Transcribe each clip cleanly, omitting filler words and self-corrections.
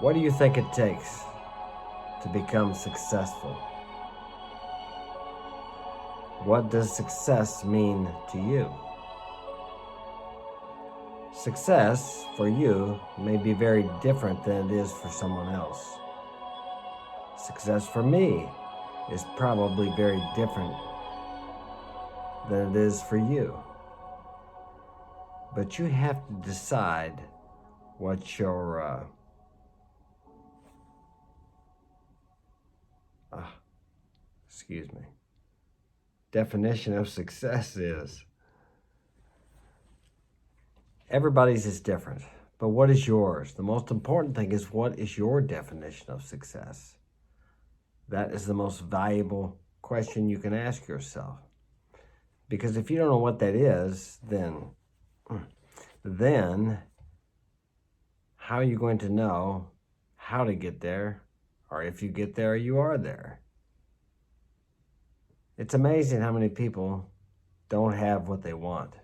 What do you think it takes to become successful? What does success mean to you? Success for you may be very different than it is for someone else. Success for me is probably very different than it is for you. But you have to decide what your definition of success is. Everybody's is different, but what is yours? The most important thing is, what is your definition of success? That is the most valuable question you can ask yourself. Because if you don't know what that is, then how are you going to know how to get there? Or if you get there, you are there. It's amazing how many people don't have what they want.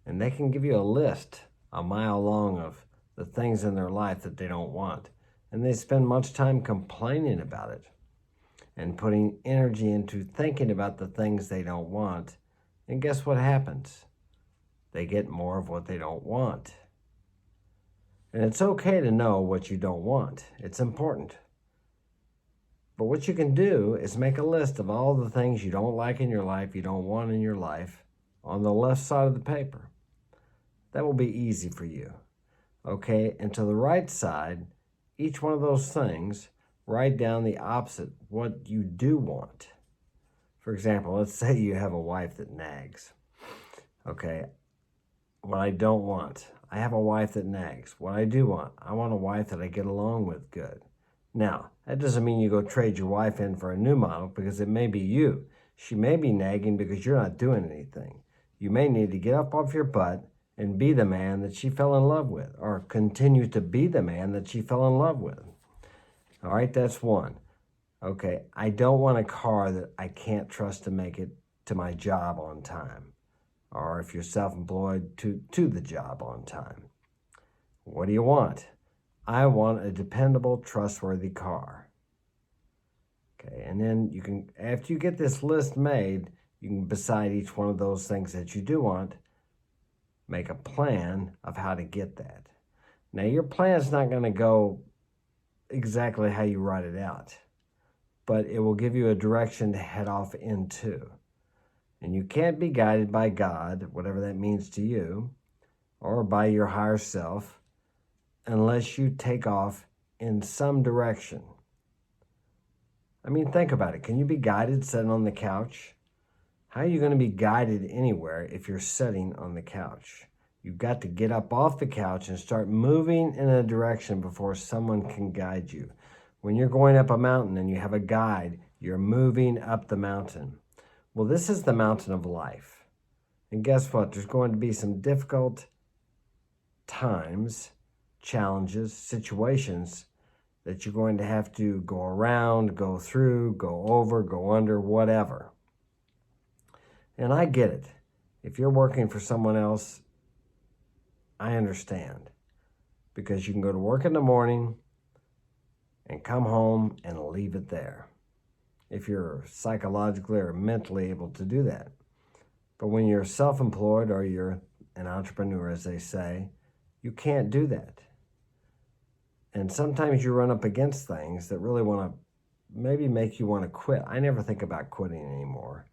And they can give you a list a mile long of the things in their life that they don't want. And they spend much time complaining about it and putting energy into thinking about the things they don't want. And guess what happens? They get more of what they don't want. And it's okay to know what you don't want. It's important. But what you can do is make a list of all the things you don't like in your life, you don't want in your life, on the left side of the paper. That will be easy for you. Okay, and to the right side, each one of those things, write down the opposite, what you do want. For example, let's say you have a wife that nags. Okay, what I don't want. I have a wife that nags. What I do want. I want a wife that I get along with good. Now, that doesn't mean you go trade your wife in for a new model, because it may be you. She may be nagging because you're not doing anything. You may need to get up off your butt and be the man that she fell in love with, or continue to be the man that she fell in love with. All right, that's one. Okay, I don't want a car that I can't trust to make it to my job on time. Or if you're self-employed, to the job on time. What do you want? I want a dependable, trustworthy car. Okay, and then you can, after you get this list made, you can, beside each one of those things that you do want, make a plan of how to get that. Now, your plan's not going to go exactly how you write it out, but it will give you a direction to head off into. And you can't be guided by God, whatever that means to you, or by your higher self, unless you take off in some direction. I mean, think about it. Can you be guided sitting on the couch? How are you going to be guided anywhere if you're sitting on the couch? You've got to get up off the couch and start moving in a direction before someone can guide you. When you're going up a mountain and you have a guide, you're moving up the mountain. Well, this is the mountain of life. And guess what? There's going to be some difficult times, challenges, situations that you're going to have to go around, go through, go over, go under, whatever. And I get it. If you're working for someone else, I understand. Because you can go to work in the morning and come home and leave it there, if you're psychologically or mentally able to do that. But when you're self-employed, or you're an entrepreneur, as they say, you can't do that. And sometimes you run up against things that really want to maybe make you want to quit. I never think about quitting anymore.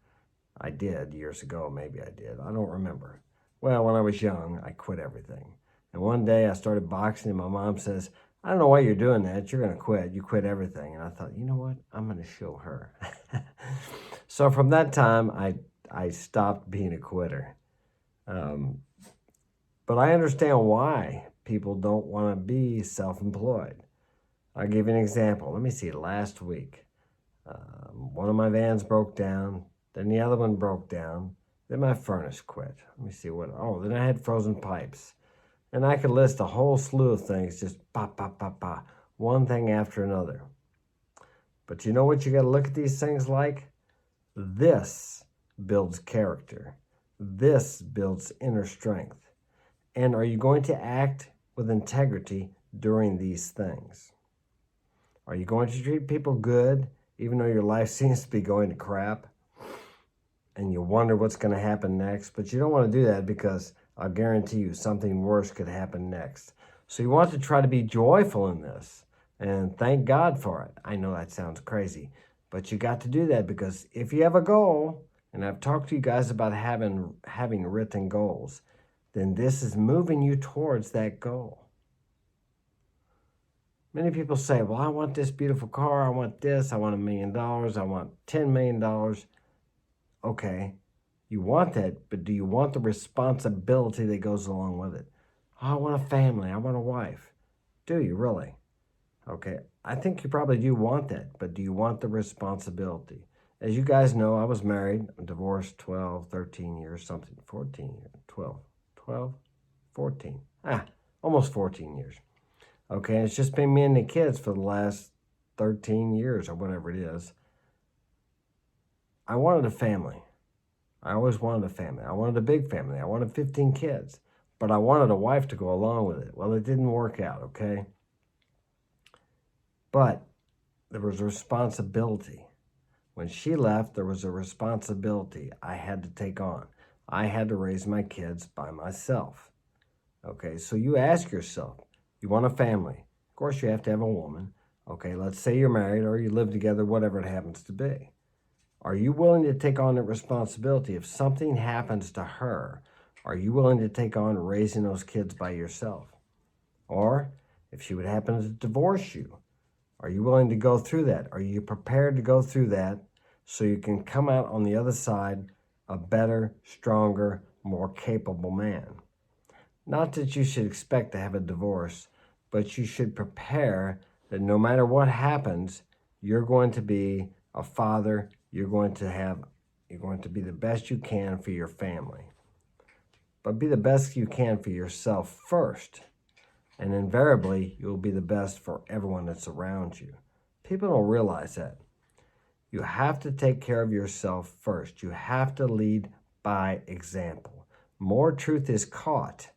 I did years ago, maybe I did. I don't remember. Well, when I was young, I quit everything. And one day I started boxing, and my mom says, I don't know why you're doing that. You're going to quit. You quit everything. And I thought, you know what? I'm going to show her. So from that time, I stopped being a quitter. But I understand why people don't want to be self-employed. I'll give you an example. Let me see. Last week, one of my vans broke down. Then the other one broke down. Then my furnace quit. Let me see what. Oh, then I had frozen pipes. And I could list a whole slew of things, just pop, pop, pop, pop, one thing after another. But you know what you got to look at these things like? This builds character. This builds inner strength. And are you going to act with integrity during these things? Are you going to treat people good, even though your life seems to be going to crap? And you wonder what's going to happen next, but you don't want to do that because I'll guarantee you something worse could happen next. So you want to try to be joyful in this and thank God for it. I know that sounds crazy, but you got to do that because if you have a goal, and I've talked to you guys about having written goals, then this is moving you towards that goal. Many people say, well, I want this beautiful car, I want this, I want $1 million, I want $10 million. Okay, you want that, but do you want the responsibility that goes along with it? Oh, I want a family, I want a wife. Do you really? Okay, I think you probably do want that, but do you want the responsibility? As you guys know, I was married, divorced 12, 13 years, something, 14 years, 12, 14, almost 14 years. Okay, it's just been me and the kids for the last 13 years or whatever it is. I wanted a family. I always wanted a family. I wanted a big family. I wanted 15 kids, but I wanted a wife to go along with it. Well, it didn't work out, okay? But there was a responsibility. When she left, there was a responsibility I had to take on. I had to raise my kids by myself. Okay, so you ask yourself, you want a family. Of course, you have to have a woman. Okay, let's say you're married or you live together, whatever it happens to be. Are you willing to take on that responsibility? If something happens to her, are you willing to take on raising those kids by yourself? Or if she would happen to divorce you, are you willing to go through that? Are you prepared to go through that so you can come out on the other side a better, stronger, more capable man? Not that you should expect to have a divorce, but you should prepare that no matter what happens, you're going to be a father, you're going to be the best you can for your family. But be the best you can for yourself first. And invariably, you'll be the best for everyone that's around you. People don't realize that. You have to take care of yourself first. You have to lead by example. More truth is caught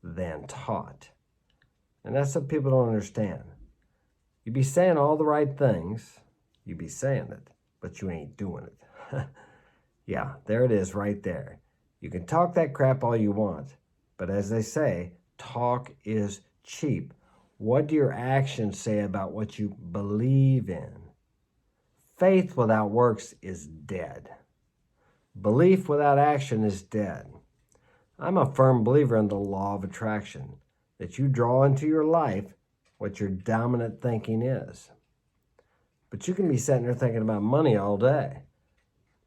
than taught. And that's what people don't understand. You be saying all the right things, you be saying it, but you ain't doing it. Yeah, there it is right there. You can talk that crap all you want, but as they say, talk is cheap. What do your actions say about what you believe in? Faith without works is dead. Belief without action is dead. I'm a firm believer in the law of attraction, that you draw into your life what your dominant thinking is. But you can be sitting there thinking about money all day.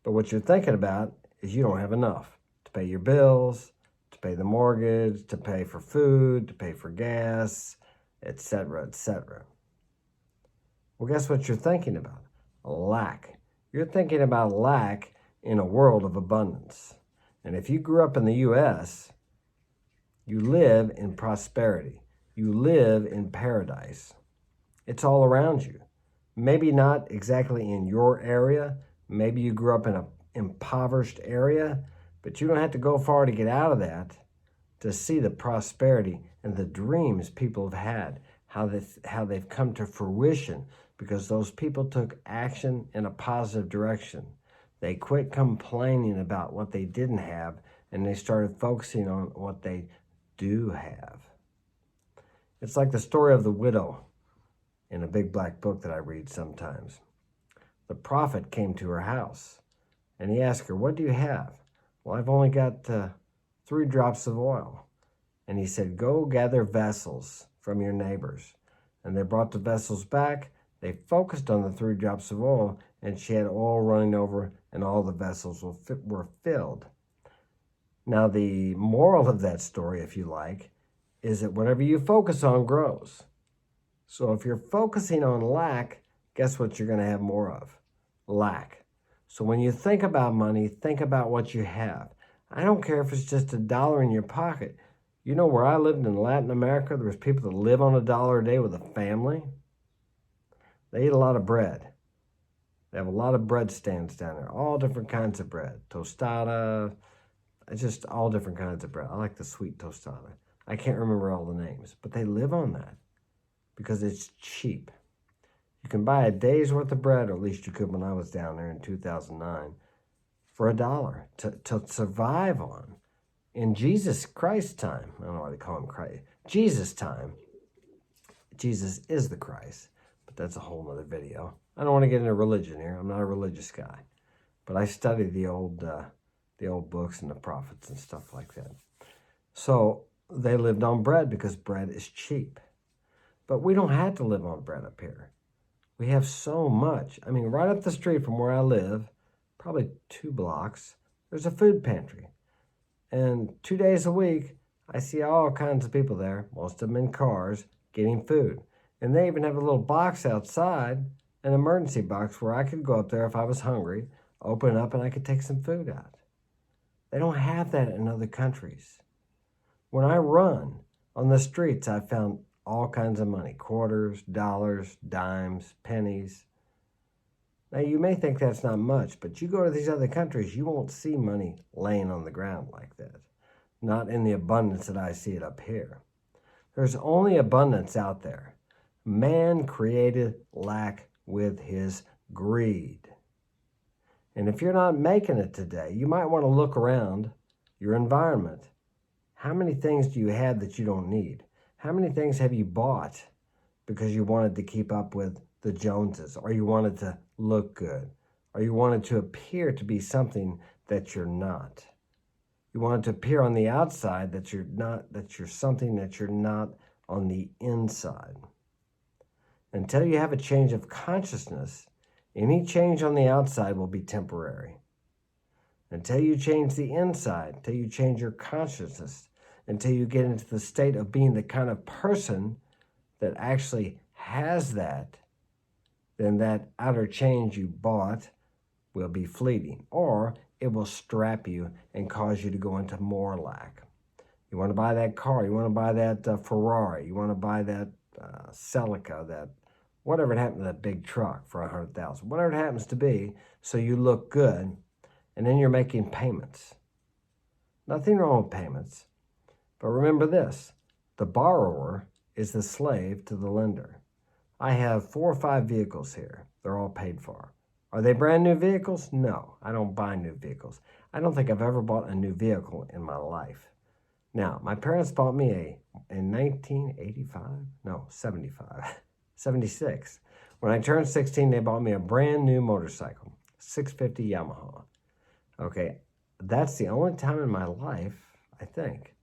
But what you're thinking about is you don't have enough to pay your bills, to pay the mortgage, to pay for food, to pay for gas, etc., etc. Well, guess what you're thinking about? Lack. You're thinking about lack in a world of abundance. And if you grew up in the U.S., you live in prosperity. You live in paradise. It's all around you. Maybe not exactly in your area. Maybe you grew up in an impoverished area, but you don't have to go far to get out of that to see the prosperity and the dreams people have had, how they've come to fruition because those people took action in a positive direction. They quit complaining about what they didn't have and they started focusing on what they do have. It's like the story of the widow in a big black book that I read sometimes. The prophet came to her house and he asked her, "What do you have?" "Well, I've only got 3 drops of oil." And he said, "Go gather vessels from your neighbors." And they brought the vessels back. They focused on the 3 drops of oil and she had oil running over and all the vessels were filled. Now, the moral of that story, if you like, is that whatever you focus on grows. So if you're focusing on lack, guess what you're going to have more of? Lack. So when you think about money, think about what you have. I don't care if it's just $1 in your pocket. You know, where I lived in Latin America, there was people that live on $1 a day with a family. They eat a lot of bread. They have a lot of bread stands down there, all different kinds of bread. Tostada, just all different kinds of bread. I like the sweet tostada. I can't remember all the names, but they live on that because it's cheap. You can buy a day's worth of bread, or at least you could when I was down there in 2009, for $1 to survive on. In Jesus Christ's time, I don't know why they call him Christ, Jesus' time, Jesus is the Christ, but that's a whole other video. I don't want to get into religion here. I'm not a religious guy, but I study the old books and the prophets and stuff like that. So they lived on bread because bread is cheap. But we don't have to live on bread up here. We have so much. I mean, right up the street from where I live, probably 2 blocks, there's a food pantry. And 2 days a week, I see all kinds of people there, most of them in cars, getting food. And they even have a little box outside, an emergency box, where I could go up there if I was hungry, open it up, and I could take some food out. They don't have that in other countries. When I run on the streets, I found all kinds of money, quarters, dollars, dimes, pennies. Now, you may think that's not much, but you go to these other countries, you won't see money laying on the ground like that. Not in the abundance that I see it up here. There's only abundance out there. Man created lack with his greed. And if you're not making it today, you might want to look around your environment. How many things do you have that you don't need? How many things have you bought because you wanted to keep up with the Joneses, or you wanted to look good, or you wanted to appear to be something that you're not? You wanted to appear on the outside that you're not, that you're something that you're not on the inside. Until you have a change of consciousness, any change on the outside will be temporary. Until you change the inside, until you change your consciousness, until you get into the state of being the kind of person that actually has that, then that outer change you bought will be fleeting, or it will strap you and cause you to go into more lack. You want to buy that car, you want to buy that Ferrari, you want to buy that Celica, that whatever it happened to that big truck for $100,000, whatever it happens to be, so you look good, and then you're making payments. Nothing wrong with payments. But remember this, the borrower is the slave to the lender. I have 4 or 5 vehicles here. They're all paid for. Are they brand new vehicles? No, I don't buy new vehicles. I don't think I've ever bought a new vehicle in my life. Now, my parents bought me in 1985, no, 76. When I turned 16, they bought me a brand new motorcycle, 650 Yamaha. Okay, that's the only time in my life, I think,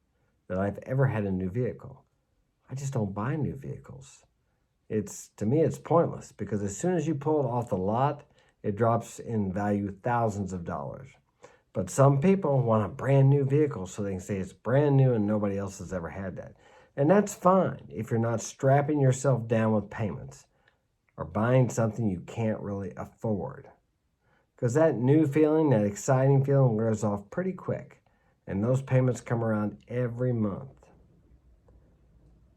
that I've ever had a new vehicle. I just don't buy new vehicles. To me, it's pointless, because as soon as you pull it off the lot, it drops in value thousands of dollars. But some people want a brand new vehicle so they can say it's brand new and nobody else has ever had that. And that's fine if you're not strapping yourself down with payments or buying something you can't really afford. Because that new feeling, that exciting feeling, wears off pretty quick. And those payments come around every month.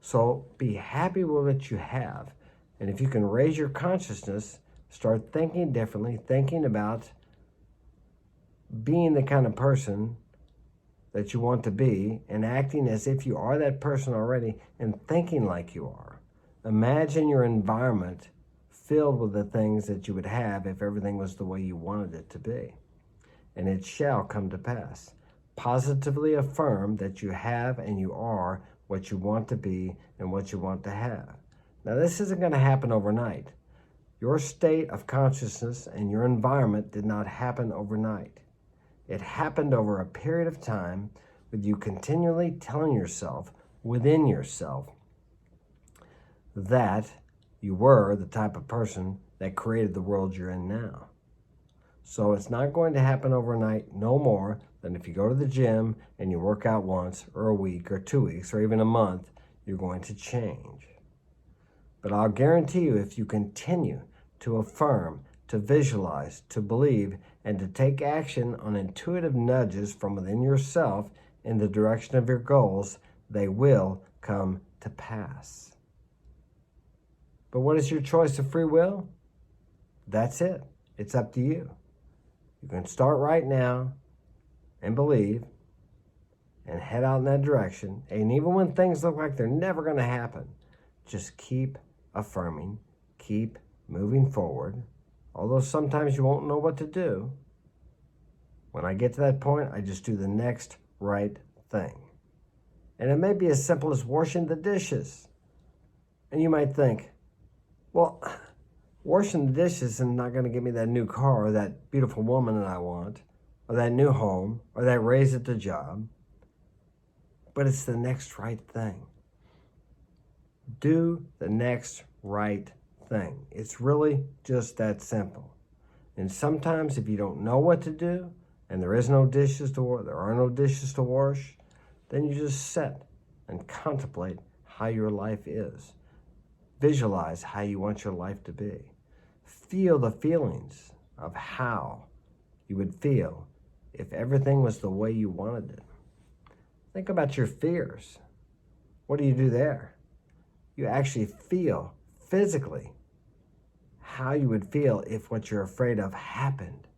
So be happy with what you have. And if you can raise your consciousness, start thinking differently, thinking about being the kind of person that you want to be and acting as if you are that person already and thinking like you are. Imagine your environment filled with the things that you would have if everything was the way you wanted it to be. And it shall come to pass. Positively affirm that you have and you are what you want to be and what you want to have. Now, this isn't going to happen overnight. Your state of consciousness and your environment did not happen overnight. It happened over a period of time with you continually telling yourself, within yourself, that you were the type of person that created the world you're in now. So it's not going to happen overnight, no more than if you go to the gym and you work out once or a week or 2 weeks or even a month, you're going to change. But I'll guarantee you, if you continue to affirm, to visualize, to believe, and to take action on intuitive nudges from within yourself in the direction of your goals, they will come to pass. But what is your choice of free will? That's it. It's up to you. You can start right now and believe and head out in that direction. And even when things look like they're never going to happen, just keep affirming, keep moving forward, although sometimes you won't know what to do. When I get to that point, I just do the next right thing. And it may be as simple as washing the dishes. And you might think, well, washing the dishes is not going to give me that new car or that beautiful woman that I want, or that new home, or that raise at the job. But it's the next right thing. Do the next right thing. It's really just that simple. And sometimes if you don't know what to do, and there are no dishes to wash, then you just sit and contemplate how your life is. Visualize how you want your life to be. Feel the feelings of how you would feel if everything was the way you wanted it. Think about your fears. What do you do there? You actually feel physically how you would feel if what you're afraid of happened.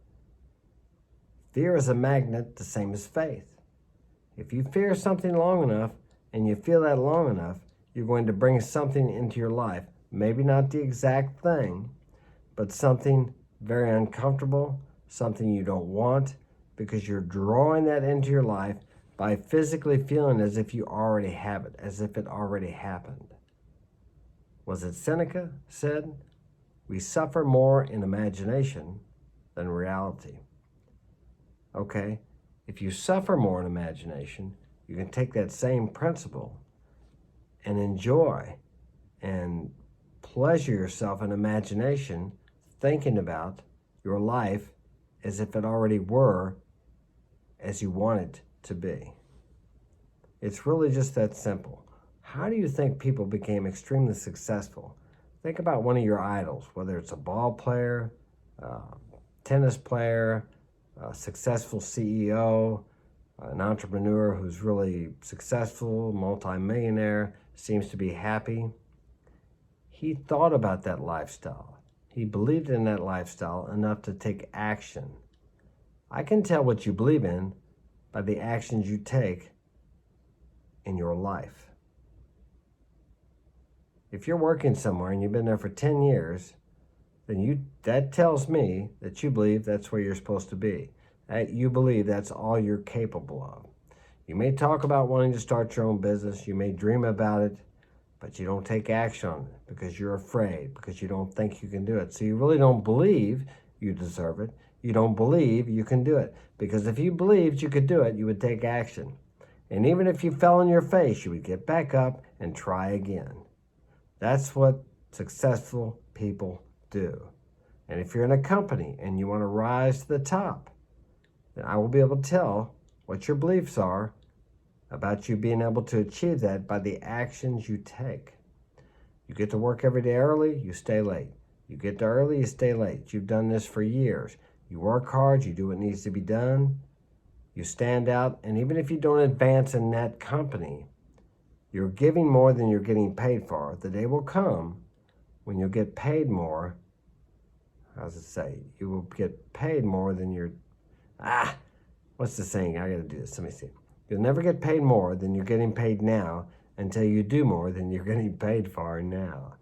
Fear is a magnet, the same as faith. If you fear something long enough and you feel that long enough, you're going to bring something into your life. Maybe not the exact thing, but something very uncomfortable, something you don't want, because you're drawing that into your life by physically feeling as if you already have it, as if it already happened. Was it Seneca said, "We suffer more in imagination than reality." Okay, if you suffer more in imagination, you can take that same principle and enjoy and pleasure yourself in imagination, thinking about your life as if it already were as you want it to be. It's really just that simple. How do you think people became extremely successful? Think about one of your idols, whether it's a ball player, tennis player, a successful CEO, an entrepreneur who's really successful, multimillionaire, seems to be happy. He thought about that lifestyle. He believed in that lifestyle enough to take action. I can tell what you believe in by the actions you take in your life. If you're working somewhere and you've been there for 10 years, then that tells me that you believe that's where you're supposed to be. That you believe that's all you're capable of. You may talk about wanting to start your own business. You may dream about it, but you don't take action on it because you're afraid, because you don't think you can do it. So you really don't believe you deserve it. You don't believe you can do it. Because if you believed you could do it, you would take action. And even if you fell on your face, you would get back up and try again. That's what successful people do. And if you're in a company and you want to rise to the top, then I will be able to tell what your beliefs are about you being able to achieve that by the actions you take. You get to work every day early, you stay late. You get there early, you stay late. You've done this for years. You work hard, you do what needs to be done. You stand out, and even if you don't advance in that company, you're giving more than you're getting paid for. The day will come when you'll get paid more. How's it say? You will get paid more than what's the saying? I gotta do this. Let me see. You'll never get paid more than you're getting paid now until you do more than you're getting paid for now.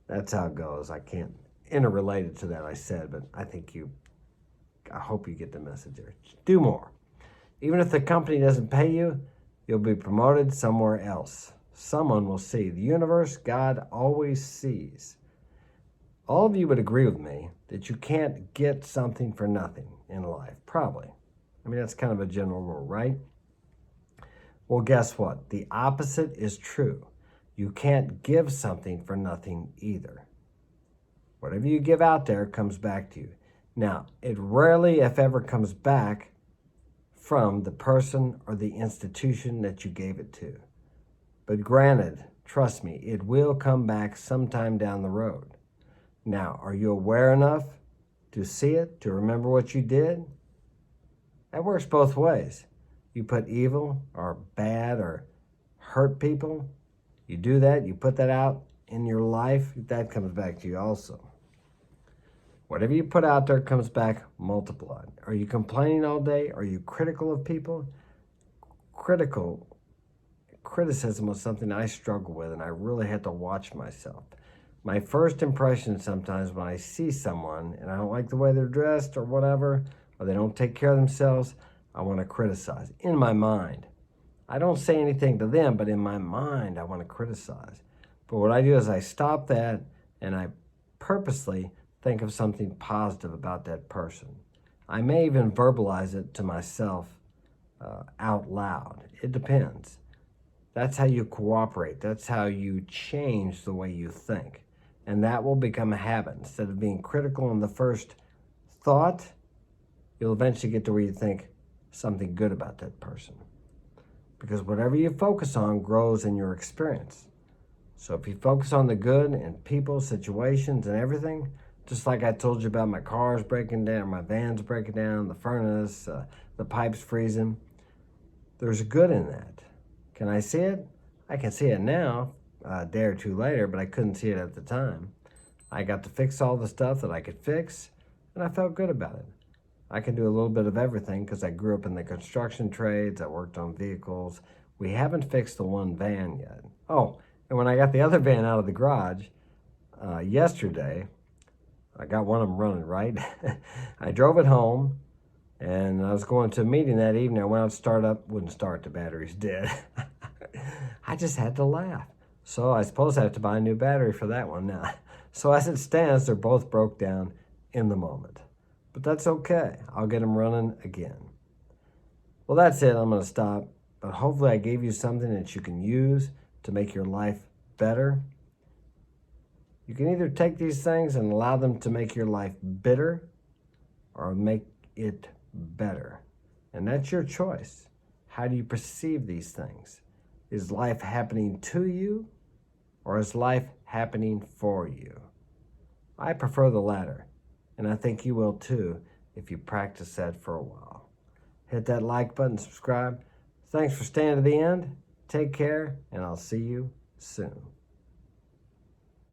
That's how it goes. I can't interrelate it to that I said, but I hope you get the message there. Do more. Even if the company doesn't pay you, you'll be promoted somewhere else. Someone will see. The universe, God always sees. All of you would agree with me that you can't get something for nothing in life, probably. I mean, that's kind of a general rule, right? Well, guess what? The opposite is true. You can't give something for nothing either. Whatever you give out there comes back to you. Now, it rarely, if ever, comes back from the person or the institution that you gave it to. But granted, trust me, it will come back sometime down the road. Now, are you aware enough to see it, to remember what you did? That works both ways. You put evil or bad or hurt people, you do that, you put that out in your life, that comes back to you also. Whatever you put out there comes back multiplied. Are you complaining all day? Are you critical of people? Criticism was something I struggled with, and I really had to watch myself. My first impression sometimes when I see someone and I don't like the way they're dressed or whatever, or they don't take care of themselves, I want to criticize in my mind. I don't say anything to them, but in my mind, I want to criticize. But what I do is I stop that and I purposely think of something positive about that person. I may even verbalize it to myself out loud. It depends. That's how you cooperate. That's how you change the way you think. And that will become a habit. Instead of being critical in the first thought, you'll eventually get to where you think something good about that person. Because whatever you focus on grows in your experience. So if you focus on the good in people, situations, and everything, just like I told you about my car's breaking down, my van's breaking down, the furnace, the pipes freezing, there's good in that. Can I see it? I can see it now, a day or two later, but I couldn't see it at the time. I got to fix all the stuff that I could fix, and I felt good about it. I can do a little bit of everything because I grew up in the construction trades. I worked on vehicles. We haven't fixed the one van yet. Oh, and when I got the other van out of the garage yesterday, I got one of them running, right? I drove it home, and I was going to a meeting that evening. I went out to start up, wouldn't start, the battery's dead. I just had to laugh. So I suppose I have to buy a new battery for that one now. So as it stands, they're both broke down in the moment. But that's okay. I'll get them running again. Well, that's it. I'm going to stop. But hopefully I gave you something that you can use to make your life better. You can either take these things and allow them to make your life bitter or make it better. And that's your choice. How do you perceive these things? Is life happening to you or is life happening for you? I prefer the latter. And I think you will too if you practice that for a while. Hit that like button, subscribe. Thanks for staying to the end. Take care, and I'll see you soon.